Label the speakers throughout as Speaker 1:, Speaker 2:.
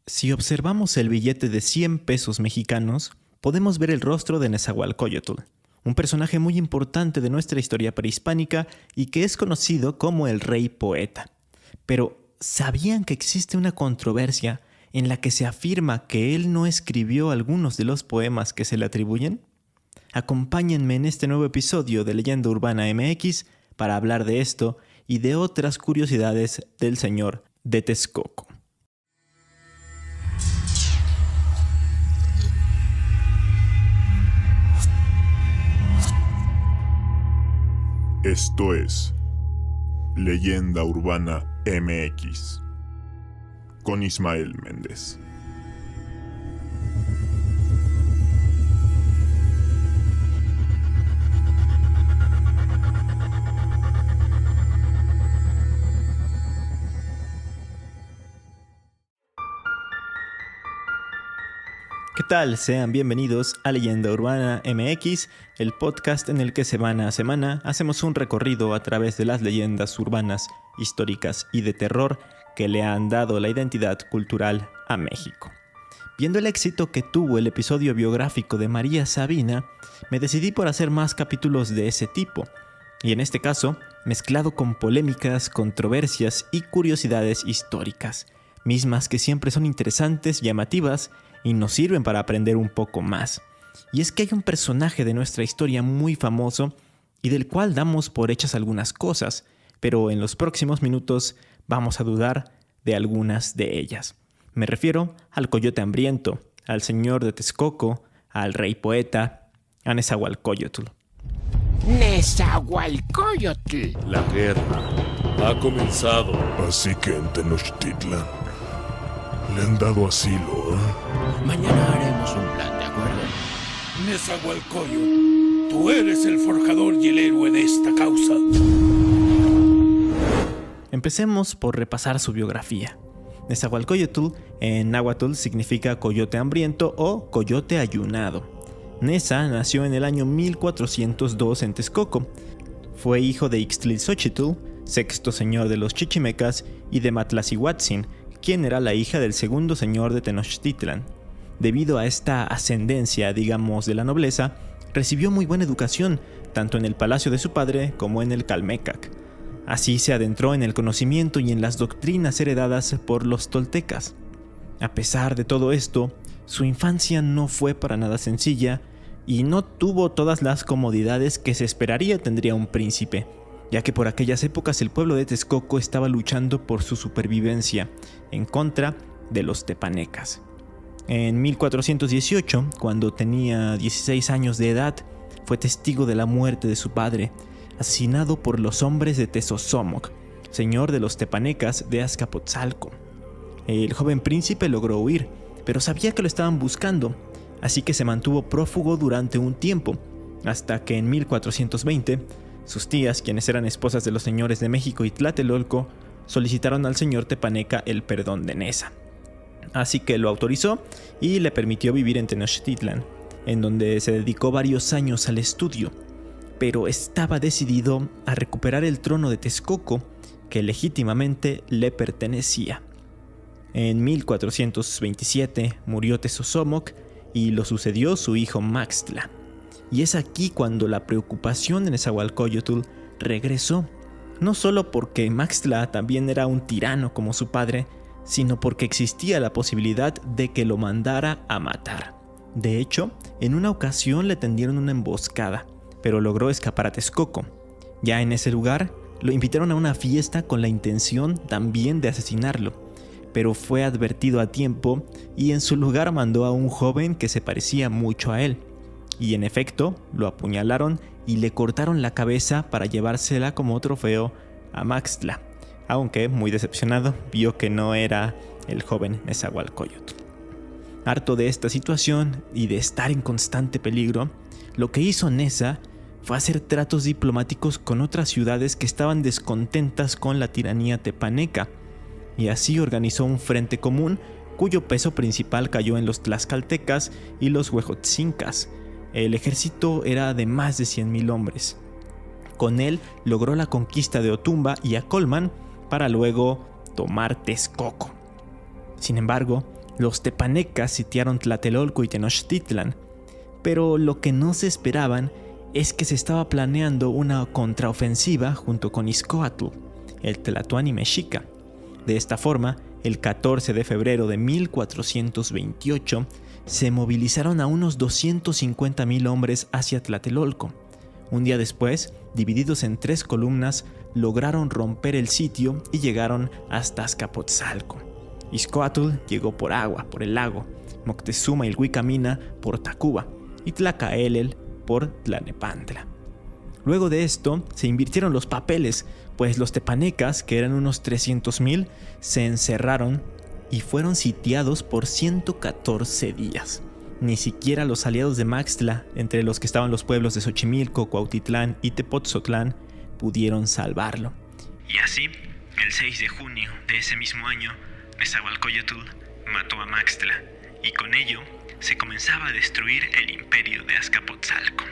Speaker 1: Si observamos el billete de 100 pesos mexicanos, podemos ver el rostro de Nezahualcóyotl, un personaje muy importante de nuestra historia prehispánica y que es conocido como el Rey Poeta. Pero, ¿sabían que existe una controversia en la que se afirma que él no escribió algunos de los poemas que se le atribuyen? Acompáñenme en este nuevo episodio de Leyenda Urbana MX para hablar de esto y de otras curiosidades del señor de Texcoco.
Speaker 2: Esto es Leyenda Urbana MX con Ismael Méndez.
Speaker 1: ¿Qué tal? Sean bienvenidos a Leyenda Urbana MX, el podcast en el que semana a semana hacemos un recorrido a través de las leyendas urbanas, históricas y de terror que le han dado la identidad cultural a México. Viendo el éxito que tuvo el episodio biográfico de María Sabina, me decidí por hacer más capítulos de ese tipo, y en este caso, mezclado con polémicas, controversias y curiosidades históricas, mismas que siempre son interesantes, llamativas y nos sirven para aprender un poco más. Y es que hay un personaje de nuestra historia muy famoso y del cual damos por hechas algunas cosas, pero en los próximos minutos vamos a dudar de algunas de ellas. Me refiero al Coyote Hambriento, al señor de Texcoco, al Rey Poeta, a Nezahualcóyotl.
Speaker 3: Nezahualcóyotl.
Speaker 4: La guerra ha comenzado.
Speaker 2: Así que en Tenochtitlan le han dado asilo, ¿eh?
Speaker 3: Mañana haremos un plan, ¿de acuerdo?
Speaker 4: Nezahualcóyotl, tú eres el forjador y el héroe de esta causa.
Speaker 1: Empecemos por repasar su biografía. Nezahualcóyotl en náhuatl significa coyote hambriento o coyote ayunado. Neza nació en el año 1402 en Texcoco. Fue hijo de Ixtlilxóchitl, sexto señor de los chichimecas, y de Matlacihuatzin, quien era la hija del segundo señor de Tenochtitlan. Debido a esta ascendencia, digamos, de la nobleza, recibió muy buena educación, tanto en el palacio de su padre como en el Calmecac. Así se adentró en el conocimiento y en las doctrinas heredadas por los toltecas. A pesar de todo esto, su infancia no fue para nada sencilla y no tuvo todas las comodidades que se esperaría tendría un príncipe, ya que por aquellas épocas el pueblo de Texcoco estaba luchando por su supervivencia en contra de los tepanecas. En 1418, cuando tenía 16 años de edad, fue testigo de la muerte de su padre, asesinado por los hombres de Tezosomoc, señor de los tepanecas de Azcapotzalco. El joven príncipe logró huir, pero sabía que lo estaban buscando, así que se mantuvo prófugo durante un tiempo, hasta que en 1420, sus tías, quienes eran esposas de los señores de México y Tlatelolco, solicitaron al señor tepaneca el perdón de Neza. Así que lo autorizó y le permitió vivir en Tenochtitlan, en donde se dedicó varios años al estudio, pero estaba decidido a recuperar el trono de Texcoco, que legítimamente le pertenecía. En 1427 murió Tezosomoc y lo sucedió su hijo Maxtla. Y es aquí cuando la preocupación de Nezahualcóyotl regresó, no solo porque Maxtla también era un tirano como su padre, sino porque existía la posibilidad de que lo mandara a matar. De hecho, en una ocasión le tendieron una emboscada, pero logró escapar a Texcoco. Ya en ese lugar, lo invitaron a una fiesta con la intención también de asesinarlo, pero fue advertido a tiempo y en su lugar mandó a un joven que se parecía mucho a él. Y en efecto, lo apuñalaron y le cortaron la cabeza para llevársela como trofeo a Maxtla, aunque, muy decepcionado, vio que no era el joven Nezahualcóyotl. Harto de esta situación y de estar en constante peligro, lo que hizo Neza fue hacer tratos diplomáticos con otras ciudades que estaban descontentas con la tiranía tepaneca, y así organizó un frente común cuyo peso principal cayó en los tlaxcaltecas y los huejotzincas. El ejército era de más de 100,000 hombres. Con él logró la conquista de Otumba y Acolman para luego tomar Texcoco. Sin embargo, Los tepanecas sitiaron Tlatelolco y Tenochtitlan, pero lo que no se esperaban es que se estaba planeando una contraofensiva junto con Izcóatl, el tlatoani mexica. De esta forma, el 14 de febrero de 1428, se movilizaron a unos 250,000 hombres hacia Tlatelolco. Un día después, divididos en 3 columnas, lograron romper el sitio y llegaron hasta Azcapotzalco. Izcóatl llegó por agua, por el lago, Moctezuma Ilhuicamina por Tacuba y Tlacaelel por Tlanepantla. Luego de esto, se invirtieron los papeles, pues los tepanecas, que eran unos 300,000, se encerraron y fueron sitiados por 114 días. Ni siquiera los aliados de Maxtla, entre los que estaban los pueblos de Xochimilco, Cuautitlán y Tepoztlán, pudieron salvarlo. Y así, el 6 de junio de ese mismo año, Nezahualcóyotl mató a Maxtla, y con ello se comenzaba a destruir el imperio de Azcapotzalco.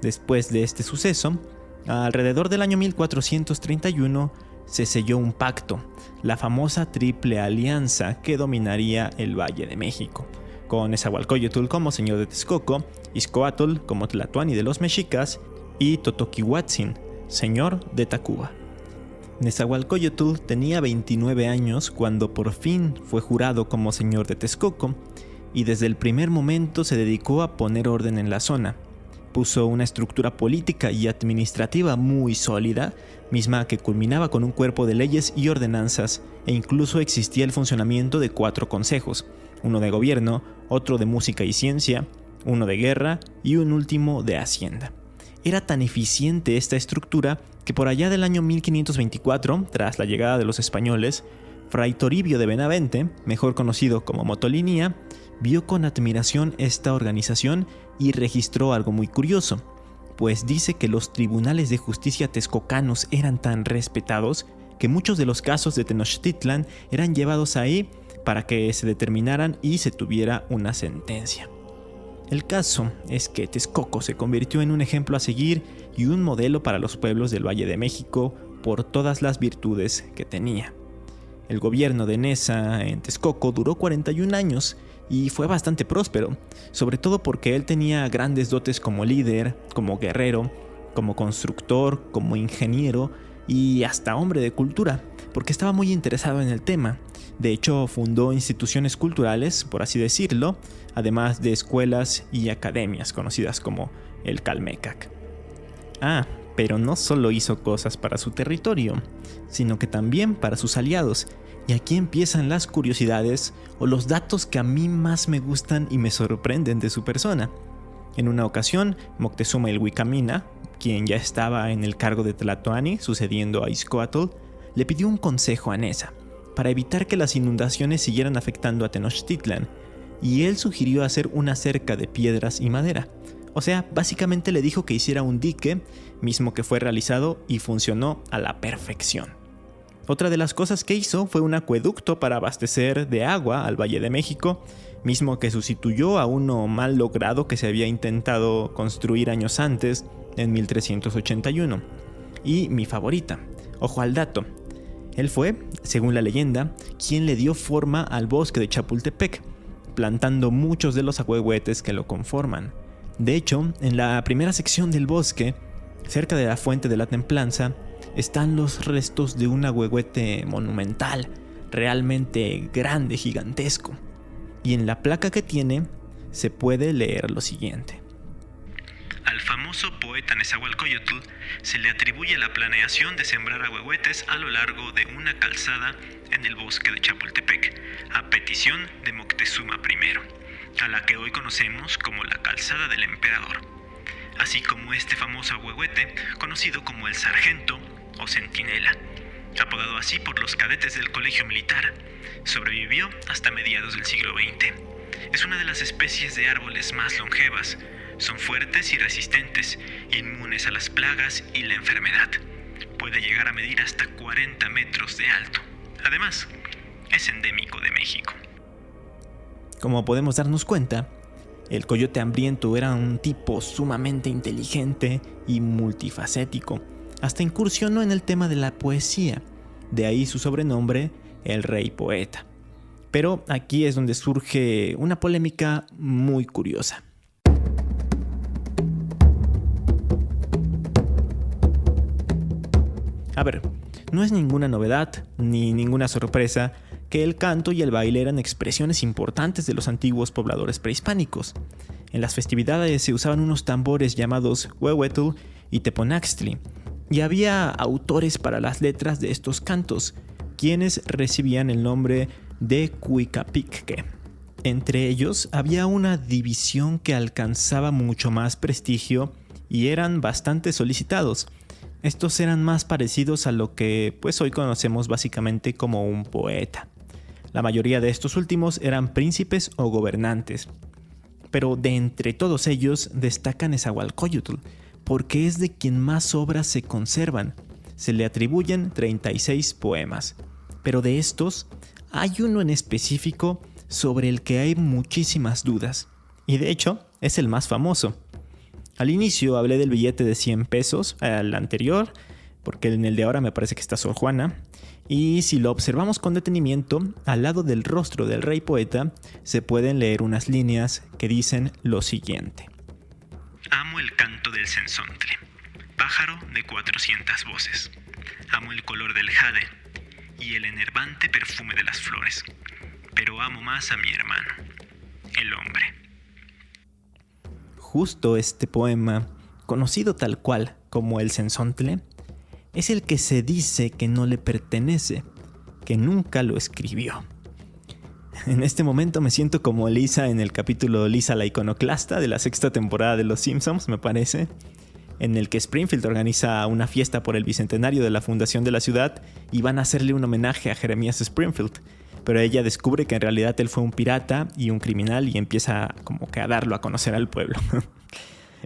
Speaker 1: Después de este suceso, alrededor del año 1431, se selló un pacto, la famosa Triple Alianza que dominaría el Valle de México, con Nezahualcóyotl como señor de Texcoco, Izcóatl como tlatoani de los mexicas y Totoquihuatzin, señor de Tacuba. Nezahualcóyotl tenía 29 años cuando por fin fue jurado como señor de Texcoco, y desde el primer momento se dedicó a poner orden en la zona. Puso una estructura política y administrativa muy sólida, misma que culminaba con un cuerpo de leyes y ordenanzas, e incluso existía el funcionamiento de 4 consejos, uno de gobierno, otro de música y ciencia, uno de guerra y un último de hacienda. Era tan eficiente esta estructura que por allá del año 1524, tras la llegada de los españoles, Fray Toribio de Benavente, mejor conocido como Motolinía, vio con admiración esta organización y registró algo muy curioso, pues dice que los tribunales de justicia texcocanos eran tan respetados que muchos de los casos de Tenochtitlan eran llevados ahí para que se determinaran y se tuviera una sentencia. El caso es que Texcoco se convirtió en un ejemplo a seguir y un modelo para los pueblos del Valle de México por todas las virtudes que tenía. El gobierno de Neza en Texcoco duró 41 años y fue bastante próspero, sobre todo porque él tenía grandes dotes como líder, como guerrero, como constructor, como ingeniero y hasta hombre de cultura, porque estaba muy interesado en el tema. De hecho, fundó instituciones culturales, por así decirlo, además de escuelas y academias conocidas como el Calmecac. Pero no solo hizo cosas para su territorio, sino que también para sus aliados. Y aquí empiezan las curiosidades o los datos que a mí más me gustan y me sorprenden de su persona. En una ocasión, Moctezuma Ilhuicamina, quien ya estaba en el cargo de tlatoani sucediendo a Izcóatl, le pidió un consejo a Neza para evitar que las inundaciones siguieran afectando a Tenochtitlan, y él sugirió hacer una cerca de piedras y madera. O sea, básicamente le dijo que hiciera un dique, mismo que fue realizado y funcionó a la perfección. Otra de las cosas que hizo fue un acueducto para abastecer de agua al Valle de México, mismo que sustituyó a uno mal logrado que se había intentado construir años antes, en 1381. Y mi favorita, ojo al dato, él fue, según la leyenda, quien le dio forma al bosque de Chapultepec, plantando muchos de los ahuehuetes que lo conforman. De hecho, en la primera sección del bosque, cerca de la fuente de la templanza, están los restos de un ahuehuete monumental, realmente grande, gigantesco. Y en la placa que tiene, se puede leer lo siguiente. Al famoso poeta Nezahualcóyotl se le atribuye la planeación de sembrar ahuehuetes a lo largo de una calzada en el bosque de Chapultepec, a petición de Moctezuma I, a la que hoy conocemos como la Calzada del Emperador, así como este famoso ahuehuete conocido como el Sargento o Centinela, apodado así por los cadetes del Colegio Militar. Sobrevivió hasta mediados del siglo XX. Es una de las especies de árboles más longevas. Son fuertes y resistentes, inmunes a las plagas y la enfermedad. Puede llegar a medir hasta 40 metros de alto. Además, es endémico de México. Como podemos darnos cuenta, el coyote hambriento era un tipo sumamente inteligente y multifacético. Hasta incursionó en el tema de la poesía. De ahí su sobrenombre, el Rey Poeta. Pero aquí es donde surge una polémica muy curiosa. A ver, no es ninguna novedad ni ninguna sorpresa que el canto y el baile eran expresiones importantes de los antiguos pobladores prehispánicos. En las festividades se usaban unos tambores llamados huehuetl y teponaxtli, y había autores para las letras de estos cantos, quienes recibían el nombre de cuicapicque. Entre ellos había una división que alcanzaba mucho más prestigio y eran bastante solicitados. Estos eran más parecidos a lo que hoy conocemos básicamente como un poeta. La mayoría de estos últimos eran príncipes o gobernantes. Pero de entre todos ellos destaca Nezahualcóyotl, porque es de quien más obras se conservan. Se le atribuyen 36 poemas, pero de estos hay uno en específico sobre el que hay muchísimas dudas, y de hecho es el más famoso. Al inicio hablé del billete de 100 pesos, al anterior, porque en el de ahora me parece que está Sor Juana, y si lo observamos con detenimiento, al lado del rostro del rey poeta se pueden leer unas líneas que dicen lo siguiente: amo el canto del cenzontle, pájaro de 400 voces. Amo el color del jade y el enervante perfume de las flores, pero amo más a mi hermano, el hombre. Justo este poema, conocido tal cual como el cenzontle, es el que se dice que no le pertenece, que nunca lo escribió. En este momento me siento como Lisa en el capítulo Lisa la iconoclasta de la 6ª temporada de Los Simpsons, me parece, en el que Springfield organiza una fiesta por el bicentenario de la fundación de la ciudad y van a hacerle un homenaje a Jeremías Springfield, pero ella descubre que en realidad él fue un pirata y un criminal y empieza como que a darlo a conocer al pueblo.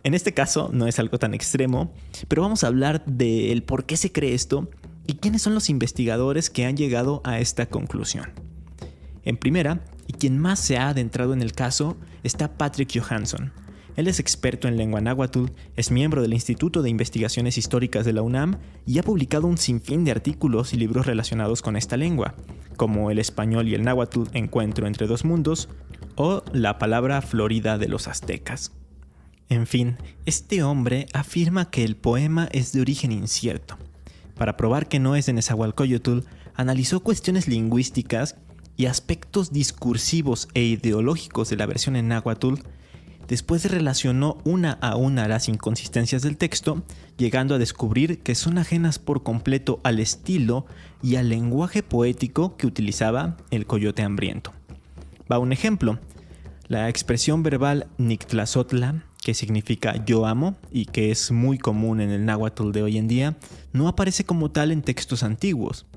Speaker 1: En este caso no es algo tan extremo, pero vamos a hablar del por qué se cree esto y quiénes son los investigadores que han llegado a esta conclusión. En primera, y quien más se ha adentrado en el caso, está Patrick Johansson. Él es experto en lengua náhuatl, es miembro del Instituto de Investigaciones Históricas de la UNAM y ha publicado un sinfín de artículos y libros relacionados con esta lengua, como El español y el náhuatl, encuentro entre dos mundos, o La palabra florida de los aztecas. En fin, este hombre afirma que el poema es de origen incierto. Para probar que no es de Nezahualcóyotl, analizó cuestiones lingüísticas y aspectos discursivos e ideológicos de la versión en náhuatl. Después relacionó una a una las inconsistencias del texto, llegando a descubrir que son ajenas por completo al estilo y al lenguaje poético que utilizaba el Coyote Hambriento. Va un ejemplo. La expresión verbal Nictlazotla, que significa yo amo y que es muy común en el náhuatl de hoy en día, no aparece como tal en textos antiguos.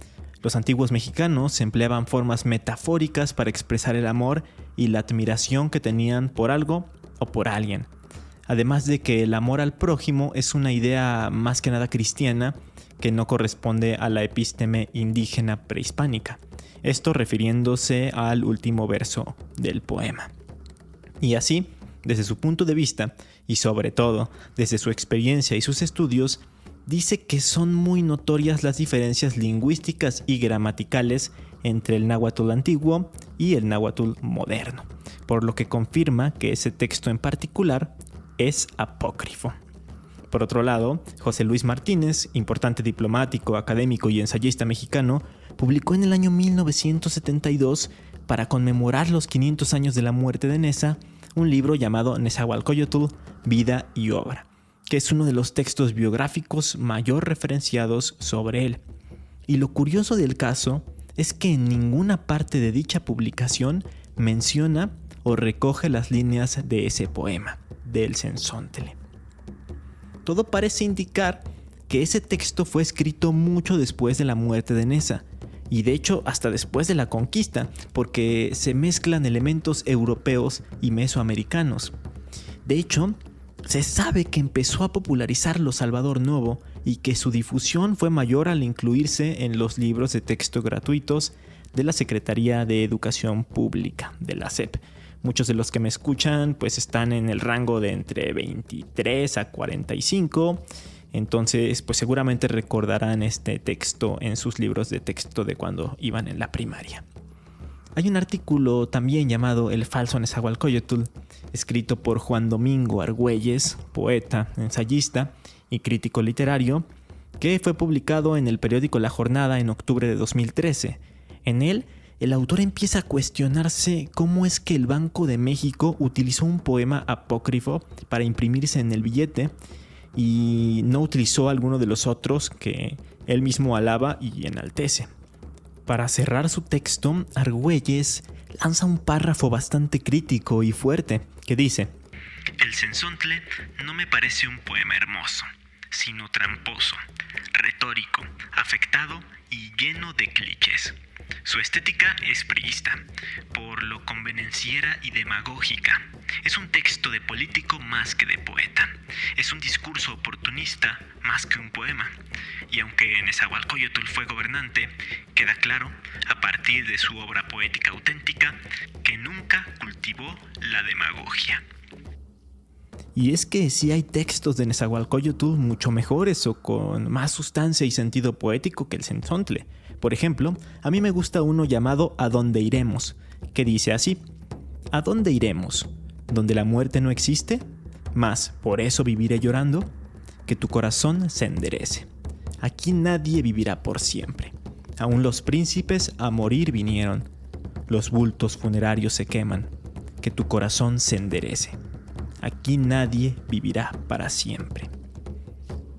Speaker 1: Los antiguos mexicanos empleaban formas metafóricas para expresar el amor y la admiración que tenían por algo o por alguien. Además de que el amor al prójimo es una idea más que nada cristiana que no corresponde a la epísteme indígena prehispánica. Esto refiriéndose al último verso del poema. Y así, desde su punto de vista, y sobre todo desde su experiencia y sus estudios, dice que son muy notorias las diferencias lingüísticas y gramaticales entre el náhuatl antiguo y el náhuatl moderno, por lo que confirma que ese texto en particular es apócrifo. Por otro lado, José Luis Martínez, importante diplomático, académico y ensayista mexicano, publicó en el año 1972, para conmemorar los 500 años de la muerte de Neza, un libro llamado Nezahualcóyotl, Vida y Obra, que es uno de los textos biográficos mayor referenciados sobre él. Y lo curioso del caso es que en ninguna parte de dicha publicación menciona o recoge las líneas de ese poema, del cenzontle. Todo parece indicar que ese texto fue escrito mucho después de la muerte de Neza, y de hecho hasta después de la conquista, porque se mezclan elementos europeos y mesoamericanos. De hecho, se sabe que empezó a popularizarlo Salvador Novo y que su difusión fue mayor al incluirse en los libros de texto gratuitos de la Secretaría de Educación Pública, de la SEP. Muchos de los que me escuchan pues están en el rango de entre 23 a 45, entonces pues seguramente recordarán este texto en sus libros de texto de cuando iban en la primaria. Hay un artículo también llamado El falso Nezahualcóyotl, escrito por Juan Domingo Argüelles, poeta, ensayista y crítico literario, que fue publicado en el periódico La Jornada en octubre de 2013. En él, el autor empieza a cuestionarse cómo es que el Banco de México utilizó un poema apócrifo para imprimirse en el billete y no utilizó alguno de los otros que él mismo alaba y enaltece. Para cerrar su texto, Argüelles lanza un párrafo bastante crítico y fuerte que dice:
Speaker 5: El Cenzontle no me parece un poema hermoso, sino tramposo, retórico, afectado y lleno de clichés. Su estética es priista, por lo convenenciera y demagógica. Es un texto de político más que de poeta. Es un discurso oportunista más que un poema. Y aunque Nezahualcóyotl fue gobernante, queda claro, a partir de su obra poética auténtica, que nunca cultivó la demagogia.
Speaker 1: Y es que sí hay textos de Nezahualcóyotl mucho mejores o con más sustancia y sentido poético que el Cenzontle. Por ejemplo, a mí me gusta uno llamado ¿A dónde iremos?, que dice así: ¿A dónde iremos? ¿Donde la muerte no existe? Mas, por eso viviré llorando, que tu corazón se enderece. Aquí nadie vivirá por siempre. Aún los príncipes a morir vinieron. Los bultos funerarios se queman. Que tu corazón se enderece. Aquí nadie vivirá para siempre.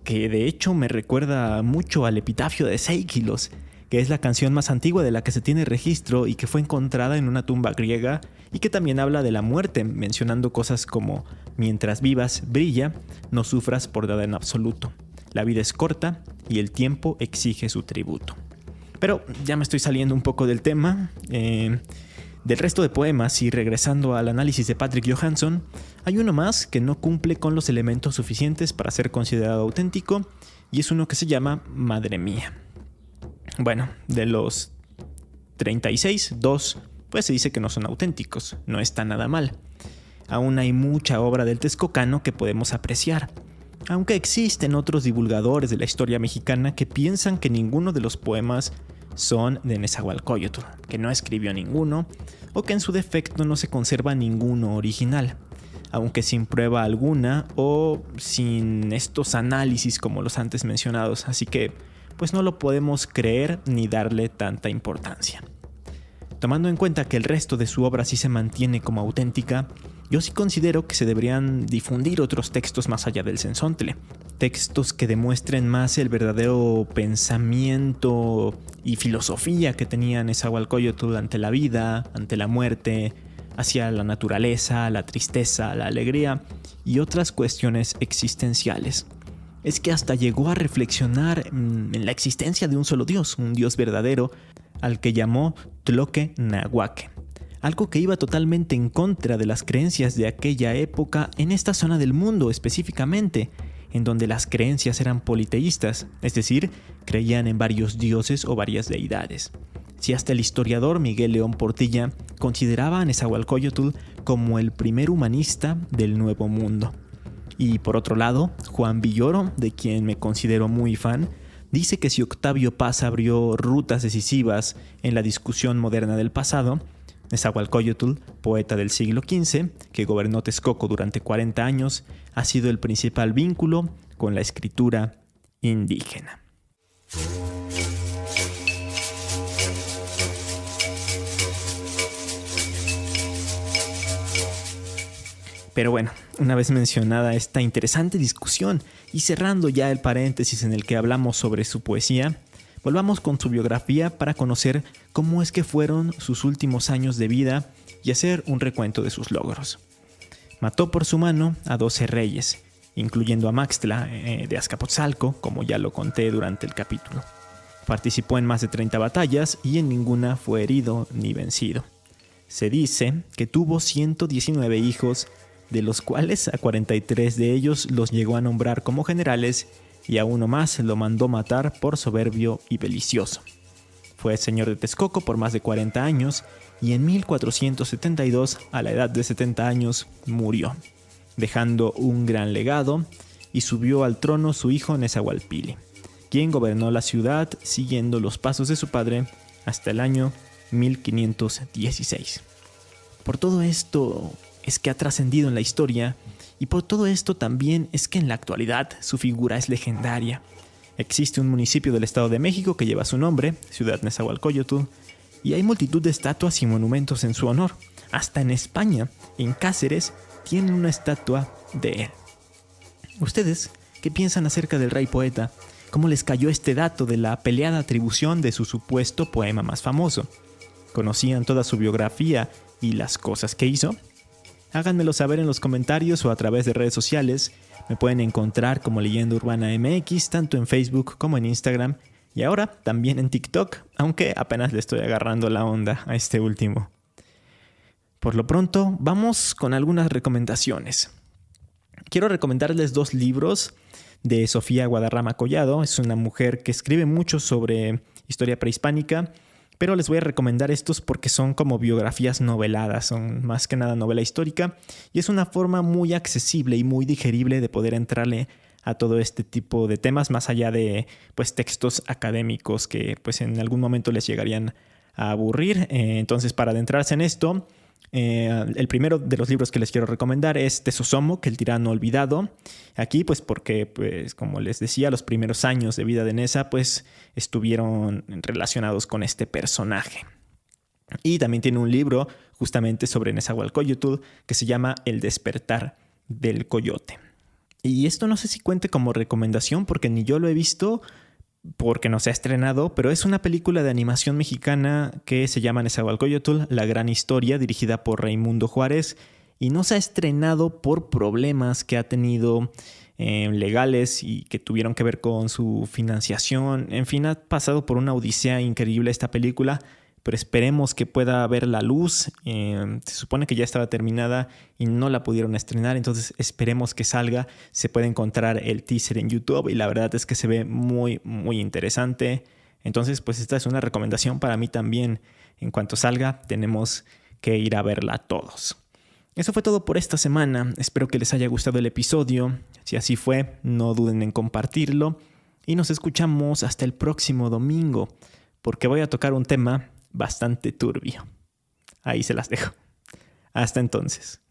Speaker 1: Que de hecho me recuerda mucho al epitafio de Seikilos, que es la canción más antigua de la que se tiene registro y que fue encontrada en una tumba griega y que también habla de la muerte, mencionando cosas como: mientras vivas, brilla, no sufras por nada en absoluto. La vida es corta y el tiempo exige su tributo. Pero ya me estoy saliendo un poco del tema. Del resto de poemas, y regresando al análisis de Patrick Johansson, hay uno más que no cumple con los elementos suficientes para ser considerado auténtico, y es uno que se llama Madre Mía. Bueno, de los 36, 2 pues se dice que no son auténticos, no está nada mal. Aún hay mucha obra del Texcocano que podemos apreciar, aunque existen otros divulgadores de la historia mexicana que piensan que ninguno de los poemas son de Nezahualcóyotl, que no escribió ninguno, o que en su defecto no se conserva ninguno original, aunque sin prueba alguna o sin estos análisis como los antes mencionados, así que pues no lo podemos creer ni darle tanta importancia. Tomando en cuenta que el resto de su obra sí se mantiene como auténtica, yo sí considero que se deberían difundir otros textos más allá del Cenzontle, textos que demuestren más el verdadero pensamiento y filosofía que tenía Nezahualcóyotl ante la vida, ante la muerte, hacia la naturaleza, la tristeza, la alegría y otras cuestiones existenciales. Es que hasta llegó a reflexionar en la existencia de un solo Dios, un Dios verdadero, al que llamó Tloque Nahuaque, algo que iba totalmente en contra de las creencias de aquella época en esta zona del mundo específicamente, en donde las creencias eran politeístas, es decir, creían en varios dioses o varias deidades. Si hasta el historiador Miguel León Portilla consideraba a Nezahualcóyotl como el primer humanista del Nuevo Mundo. Y por otro lado, Juan Villoro, de quien me considero muy fan, dice que si Octavio Paz abrió rutas decisivas en la discusión moderna del pasado, Nezahualcóyotl, poeta del siglo XV, que gobernó Texcoco durante 40 años, ha sido el principal vínculo con la escritura indígena. Pero bueno, una vez mencionada esta interesante discusión y cerrando ya el paréntesis en el que hablamos sobre su poesía, volvamos con su biografía para conocer cómo es que fueron sus últimos años de vida y hacer un recuento de sus logros. Mató por su mano a 12 reyes, incluyendo a Maxtla de Azcapotzalco, como ya lo conté durante el capítulo. Participó en más de 30 batallas y en ninguna fue herido ni vencido. Se dice que tuvo 119 hijos, de los cuales a 43 de ellos los llegó a nombrar como generales y a uno más lo mandó matar por soberbio y belicioso. Fue señor de Texcoco por más de 40 años y en 1472, a la edad de 70 años, murió, dejando un gran legado, y subió al trono su hijo Nezahualpili, quien gobernó la ciudad siguiendo los pasos de su padre hasta el año 1516. Por todo esto es que ha trascendido en la historia, y por todo esto también es que en la actualidad su figura es legendaria. Existe un municipio del Estado de México que lleva su nombre, Ciudad Nezahualcóyotl, y hay multitud de estatuas y monumentos en su honor. Hasta en España, en Cáceres, tienen una estatua de él. ¿Ustedes qué piensan acerca del rey poeta? ¿Cómo les cayó este dato de la peleada atribución de su supuesto poema más famoso? ¿Conocían toda su biografía y las cosas que hizo? Háganmelo saber en los comentarios o a través de redes sociales. Me pueden encontrar como Leyenda Urbana MX, tanto en Facebook como en Instagram, y ahora también en TikTok, aunque apenas le estoy agarrando la onda a este último. Por lo pronto, vamos con algunas recomendaciones. Quiero recomendarles 2 libros de Sofía Guadarrama Collado. Es una mujer que escribe mucho sobre historia prehispánica, pero les voy a recomendar estos porque son como biografías noveladas, son más que nada novela histórica, y es una forma muy accesible y muy digerible de poder entrarle a todo este tipo de temas, más allá de pues textos académicos que pues en algún momento les llegarían a aburrir. Entonces, para adentrarse en esto, el primero de los libros que les quiero recomendar es Tezosomoc, el tirano olvidado. Aquí pues porque, pues como les decía, los primeros años de vida de Neza pues estuvieron relacionados con este personaje. Y también tiene un libro justamente sobre Nezahualcóyotl que se llama El despertar del coyote. Y esto no sé si cuente como recomendación porque ni yo lo he visto, porque no se ha estrenado, pero es una película de animación mexicana que se llama Nezahualcóyotl, la gran historia, dirigida por Raimundo Juárez, y no se ha estrenado por problemas que ha tenido legales y que tuvieron que ver con su financiación. En fin, ha pasado por una odisea increíble esta película, pero esperemos que pueda ver la luz. Se supone que ya estaba terminada y no la pudieron estrenar, entonces esperemos que salga. Se puede encontrar el teaser en YouTube y la verdad es que se ve muy, muy interesante. Entonces, pues esta es una recomendación para mí también. En cuanto salga, tenemos que ir a verla todos. Eso fue todo por esta semana. Espero que les haya gustado el episodio. Si así fue, no duden en compartirlo. Y nos escuchamos hasta el próximo domingo, porque voy a tocar un tema bastante turbio. Ahí se las dejo. Hasta entonces.